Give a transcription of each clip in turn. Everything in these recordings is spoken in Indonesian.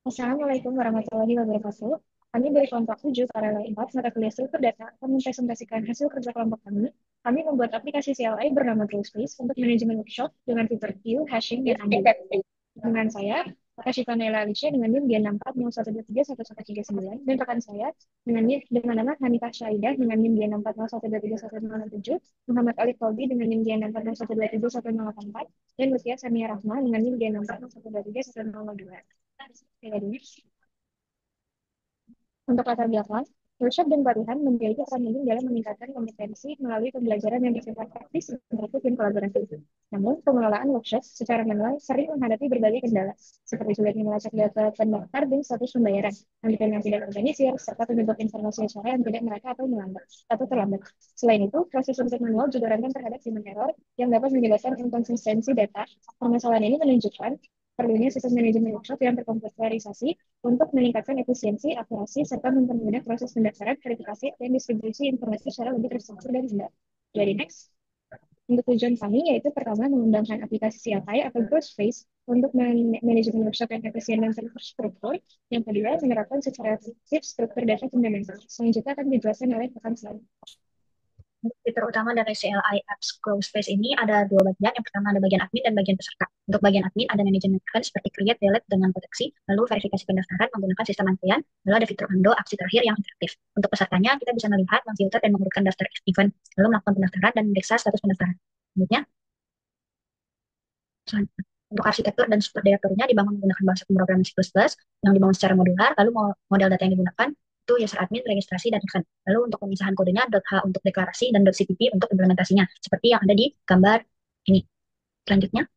Assalamualaikum warahmatullahi wabarakatuh. Kami dari kelompok 7 Karela 4 mata kuliah struktur data akan mempresentasikan hasil kerja kelompok kami. Kami membuat aplikasi CLI bernama Drawspace untuk manajemen workshop dengan fitur queue, hashing, dan undo. Dengan saya, Kashifah Naila Alicia dengan NIM G6401231139 dan rekan saya dengan nama Hanifah Syaidah dengan NIM G6401231107, Muhammad Alif Kolbi dengan NIM G6401271084, dan Lucia Samia Rahma dengan NIM G6401231002. Jadi, untuk latar belakang, workshop dan pelatihan memiliki peran penting dalam meningkatkan kompetensi melalui pembelajaran yang bersifat praktis, interaktif, dan kolaboratif. Namun, pengelolaan workshop secara manual sering menghadapi berbagai kendala, seperti sulitnya melacak data pendaftar dan status pembayaran, anggaran yang tidak organisir, serta penyebab informasi acara yang tidak merata atau terlambat. Selain itu, proses untuk manual juga rentan terhadap human error yang dapat menyebabkan inkonsistensi data. Permasalahan ini menunjukkan perlunya sistem manajemen workshop yang terkomputerisasi untuk meningkatkan efisiensi, akurasi, serta mempermudah proses pendaftaran, verifikasi, dan distribusi informasi secara lebih terstruktur dan mudah. Jadi next, untuk tujuan kami yaitu pertama mengembangkan aplikasi CLI atau Ghostface untuk manajemen workshop yang efisien dan terstruktur. Yang kedua, menerapkan secara efektif struktur data fundamental. Selanjutnya akan dijelaskan oleh rekan saya. Fitur utama dari CLI Apps Grow Space ini ada dua bagian. Yang pertama ada bagian admin dan bagian peserta. Untuk bagian admin ada manajemen event seperti create, delete dengan proteksi, lalu verifikasi pendaftaran menggunakan sistem antrian, lalu ada fitur undo aksi terakhir yang interaktif. Untuk pesertanya kita bisa melihat, memfilter dan mengurutkan daftar event, lalu melakukan pendaftaran dan memeriksa status pendaftaran. Selanjutnya, untuk arsitektur dan sumber daya turunnya dibangun menggunakan bahasa pemrograman C++ yang dibangun secara modular, lalu model data yang digunakan itu user admin, registrasi, dan event. Lalu untuk pemisahan kodenya .h untuk deklarasi dan .cpp untuk implementasinya, seperti yang ada di gambar ini. Selanjutnya,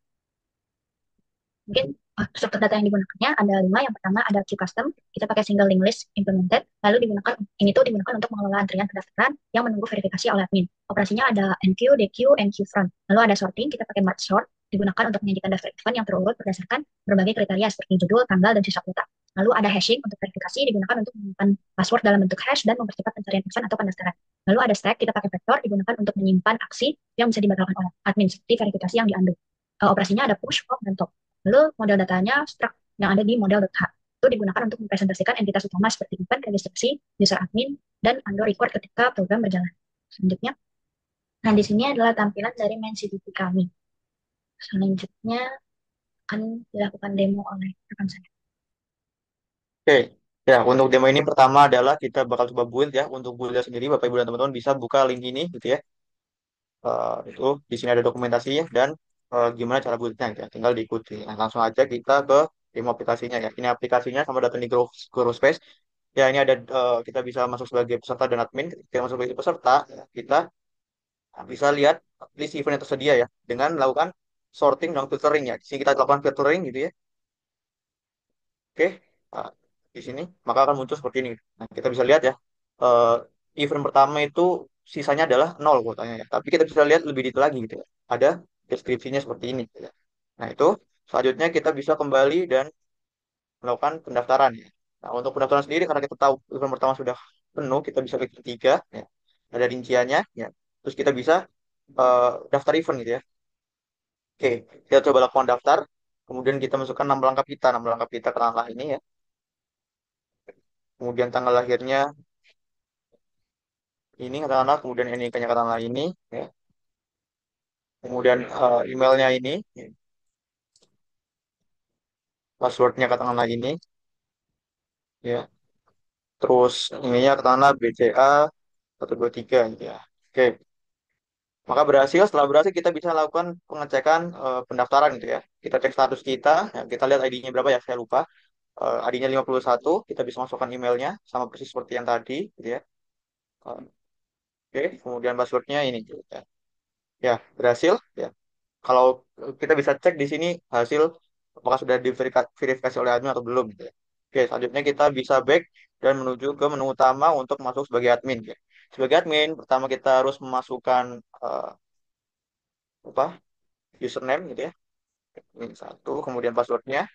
mungkin struktur data yang digunakannya ada 5. Yang pertama ada queue custom, kita pakai single link list implemented, lalu ini tuh digunakan untuk mengelola antrian pendaftaran yang menunggu verifikasi oleh admin. Operasinya ada enqueue, dequeue, enqueue front. Lalu ada sorting, kita pakai merge sort, digunakan untuk menyajikan daftar event yang terurut berdasarkan berbagai kriteria seperti judul, tanggal, dan sisa kuota. Lalu ada hashing untuk verifikasi, digunakan untuk menyimpan password dalam bentuk hash dan mempercepat pencarian event atau pendaftaran. Lalu ada stack, kita pakai vector, digunakan untuk menyimpan aksi yang bisa dibatalkan oleh admin seperti verifikasi yang diambil. Operasinya ada push, pop, dan top. Lalu model datanya struct yang ada di model.h itu digunakan untuk mempresentasikan entitas utama seperti event, registrasi, user admin, dan undo record ketika program berjalan. Selanjutnya, nah di sini adalah tampilan dari main CDP kami. Selanjutnya akan dilakukan demo oleh rekan saya. Oke, ya untuk demo ini pertama adalah kita bakal coba build ya. Untuk build sendiri, Bapak Ibu dan teman-teman bisa buka link ini gitu ya. Itu di sini ada dokumentasinya dan gimana cara buildnya ya. Tinggal diikuti. Nah, langsung aja kita ke demo aplikasinya ya. Ini aplikasinya sama datang di Grow Space. Ya ini ada kita bisa masuk sebagai peserta dan admin. Kita masuk sebagai peserta, ya, kita bisa lihat list event yang tersedia ya dengan melakukan sorting dan filtering ya. Di sini kita lakukan filtering gitu ya. Oke, nah, di sini maka akan muncul seperti ini. Nah, kita bisa lihat ya, eh, event pertama itu sisanya adalah nol kuotanya ya. Tapi kita bisa lihat lebih detail lagi gitu ya. Ada deskripsinya seperti ini. Gitu ya. Nah, itu selanjutnya kita bisa kembali dan melakukan pendaftaran ya. Nah, untuk pendaftaran sendiri karena kita tahu event pertama sudah penuh, kita bisa klik ketiga ya. Ada rinciannya ya. Terus kita bisa daftar event gitu ya. Oke, kita coba lakukan daftar. Kemudian kita masukkan nama langkah kita ke langkah ini ya. Kemudian tanggal lahirnya ini katakanlah, kemudian ini katakanlah ini, ya. Kemudian emailnya ini, ya. Passwordnya katakanlah ini, ya. Terus ininya katakanlah BCA 123, gitu ya. Oke, maka berhasil. Setelah berhasil kita bisa lakukan pengecekan pendaftaran gitu ya. Kita cek status kita, ya. Kita lihat ID-nya berapa ya, saya lupa. ID-nya 51, kita bisa masukkan emailnya sama persis seperti yang tadi, gitu ya. Eh, Oke, kemudian passwordnya ini, gitu ya. Ya, berhasil. Ya. Kalau kita bisa cek di sini hasil apakah sudah diverifikasi oleh admin atau belum gitu ya. Oke, selanjutnya kita bisa back dan menuju ke menu utama untuk masuk sebagai admin ya. Sebagai admin, pertama kita harus memasukkan apa? Username gitu ya. Ini satu, kemudian passwordnya.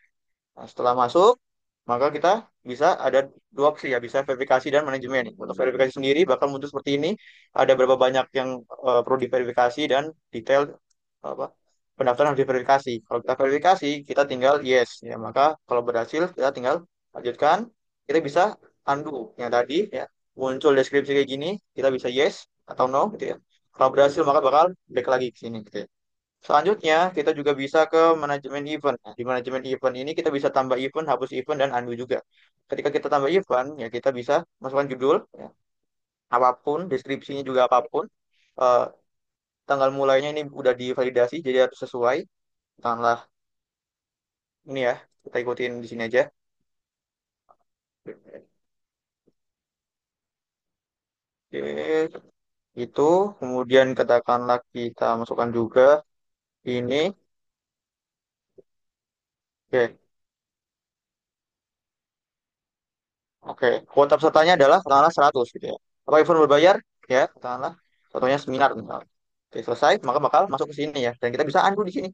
Nah, setelah masuk, maka kita bisa ada dua opsi ya, bisa verifikasi dan manajemen. Untuk verifikasi sendiri bakal muncul seperti ini, ada berapa banyak yang perlu diverifikasi dan detail apa pendaftaran harus diverifikasi. Kalau kita verifikasi, kita tinggal yes ya, maka kalau berhasil kita tinggal Lanjutkan, kita bisa undo yang tadi ya. Muncul deskripsi kayak gini, kita bisa yes atau no gitu ya. Kalau berhasil maka bakal back lagi ke sini gitu ya. Selanjutnya, kita juga bisa ke manajemen event. Nah, di manajemen event ini kita bisa tambah event, hapus event, dan undo juga. Ketika kita tambah event, ya kita bisa masukkan judul, ya, apapun, deskripsinya juga apapun. Eh, tanggal mulainya ini udah divalidasi, jadi harus sesuai. Katakanlah ini ya, kita ikutin di sini aja. Oke, itu. Kemudian katakanlah kita masukkan juga ini. Oke, oke. Kuota pesertanya adalah katakanlah 100 gitu ya. Apa event berbayar? Ya, katakanlah contohnya seminar misalnya. Oke, selesai, maka bakal masuk ke sini ya. Dan kita bisa undo di sini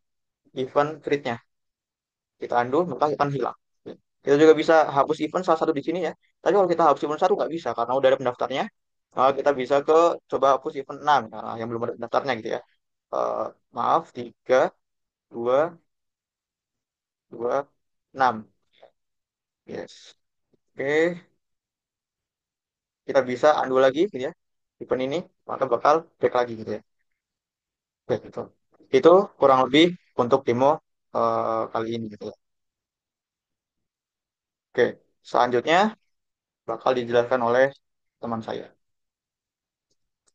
event create-nya. Kita undo, maka akan hilang. Kita juga bisa hapus event salah satu di sini ya. Tapi kalau kita hapus event satu nggak bisa karena udah ada pendaftarnya. Maka kita bisa ke coba hapus event 6 karena yang belum ada pendaftarnya gitu ya. Eh, maaf, 3, 2, 2, 6. Yes. Oke, kita bisa undo lagi gitu ya. Event ini, maka bakal back lagi gitu ya. Oke, gitu. Itu kurang lebih untuk demo kali ini gitu ya. Oke, selanjutnya bakal dijelaskan oleh teman saya.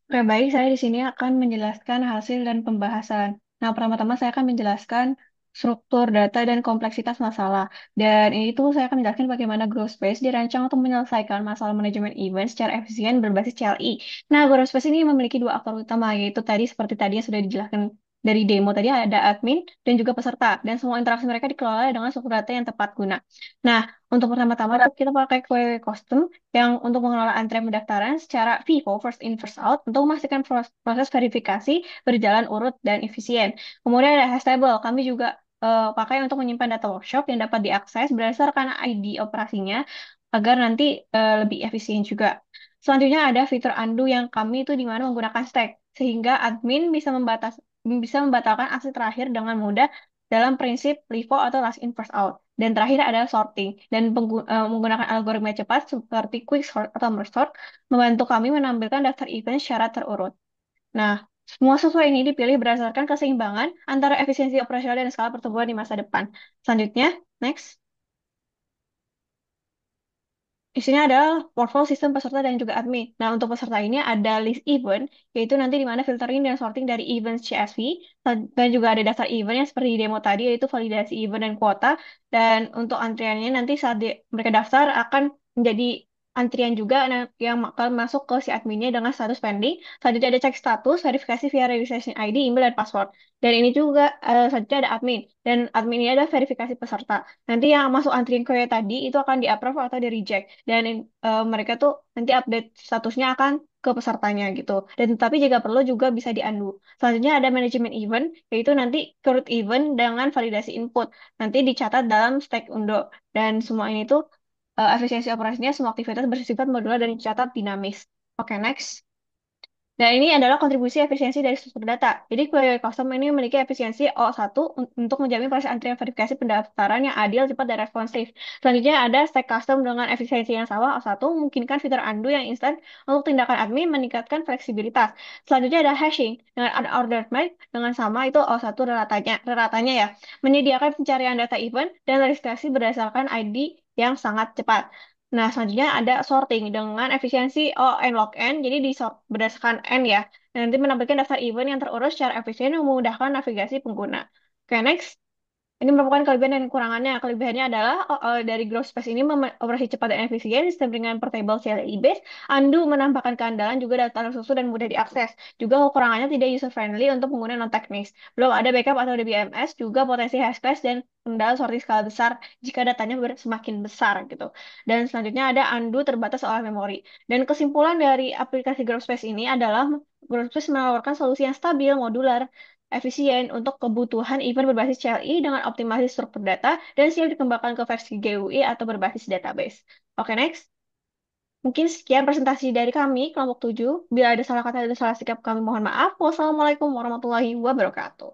Oke, baik. Saya di sini akan menjelaskan hasil dan pembahasan. Nah, pertama-tama saya akan menjelaskan struktur data dan kompleksitas masalah. Dan ini tuh saya akan menjelaskan bagaimana Growth Space dirancang untuk menyelesaikan masalah manajemen event secara efisien berbasis CLI. Nah, Growth Space ini memiliki dua aktor utama, yaitu tadi seperti tadi yang sudah dijelaskan dari demo tadi ada admin dan juga peserta. Dan semua interaksi mereka dikelola dengan struktur data yang tepat guna. Nah, untuk pertama-tama tuh kita pakai query custom yang untuk mengelola antrian pendaftaran secara FIFO, first in, first out, untuk memastikan proses verifikasi berjalan urut dan efisien. Kemudian ada hash table, kami juga pakai untuk menyimpan data workshop yang dapat diakses berdasarkan ID operasinya agar nanti lebih efisien juga. Selanjutnya ada fitur undo yang kami itu di mana menggunakan stack, sehingga admin bisa membatalkan aksi terakhir dengan mudah dalam prinsip LIFO atau last in first out. Dan terakhir ada sorting dan menggunakan algoritma cepat seperti quick sort atau merge sort membantu kami menampilkan daftar event secara terurut. Nah, semua sesuai ini dipilih berdasarkan keseimbangan antara efisiensi operasional dan skala pertumbuhan di masa depan. Selanjutnya, next. Di sini ada workflow sistem peserta dan juga admin. Nah, untuk peserta ini ada list event, yaitu nanti di mana filtering dan sorting dari event CSV, dan juga ada daftar event yang seperti di demo tadi, yaitu validasi event dan kuota. Dan untuk antriannya nanti saat mereka daftar akan menjadi antrian juga yang akan masuk ke si adminnya dengan status pending. Selanjutnya ada cek status, verifikasi via registration ID, email, dan password. Dan ini juga selanjutnya ada admin. Dan admin ini ada verifikasi peserta. Nanti yang masuk antrian kayak tadi itu akan di-approve atau di-reject dan mereka tuh nanti update statusnya akan ke pesertanya gitu. Dan tapi jika perlu juga bisa di-undo. Selanjutnya ada manajemen event, yaitu nanti create event dengan validasi input. Nanti dicatat dalam stack undo. Dan semua ini tuh efisiensi operasinya semua aktivitas bersifat modular dan dicatat dinamis. Oke, next. Dan ini adalah kontribusi efisiensi dari struktur data. Jadi query custom ini memiliki efisiensi O1 untuk menjamin proses antrian verifikasi pendaftaran yang adil, cepat, dan responsif. Selanjutnya ada stack custom dengan efisiensi yang sama O1 memungkinkan fitur undo yang instan untuk tindakan admin meningkatkan fleksibilitas. Selanjutnya ada hashing dengan unordered map dengan sama itu O1 relatanya ya. Menyediakan pencarian data event dan registrasi berdasarkan ID yang sangat cepat. Nah, selanjutnya ada sorting dengan efisiensi O n log n, jadi di sort berdasarkan n ya. Dan nanti menampilkan daftar event yang terurus secara efisien dan memudahkan navigasi pengguna. Oke, next. Ini merupakan kelebihan dan kekurangannya. Kelebihannya adalah dari growth space ini operasi cepat dan efisien, sistem dengan portable CLI base, undo menambahkan keandalan juga data tersusun dan mudah diakses. Juga kekurangannya tidak user friendly untuk pengguna non teknis. Belum ada backup atau DBMS, juga potensi hash crash dan kendala sorting skala besar jika datanya semakin besar gitu. Dan selanjutnya ada undo terbatas soal memori. Dan kesimpulan dari aplikasi growth space ini adalah growth space menawarkan solusi yang stabil, modular, efisien untuk kebutuhan event berbasis CLI dengan optimasi struktur data dan siap dikembangkan ke versi GUI atau berbasis database. Oke, next. Mungkin sekian presentasi dari kami, kelompok 7. Bila ada salah kata dan salah sikap kami mohon maaf. Wassalamualaikum warahmatullahi wabarakatuh.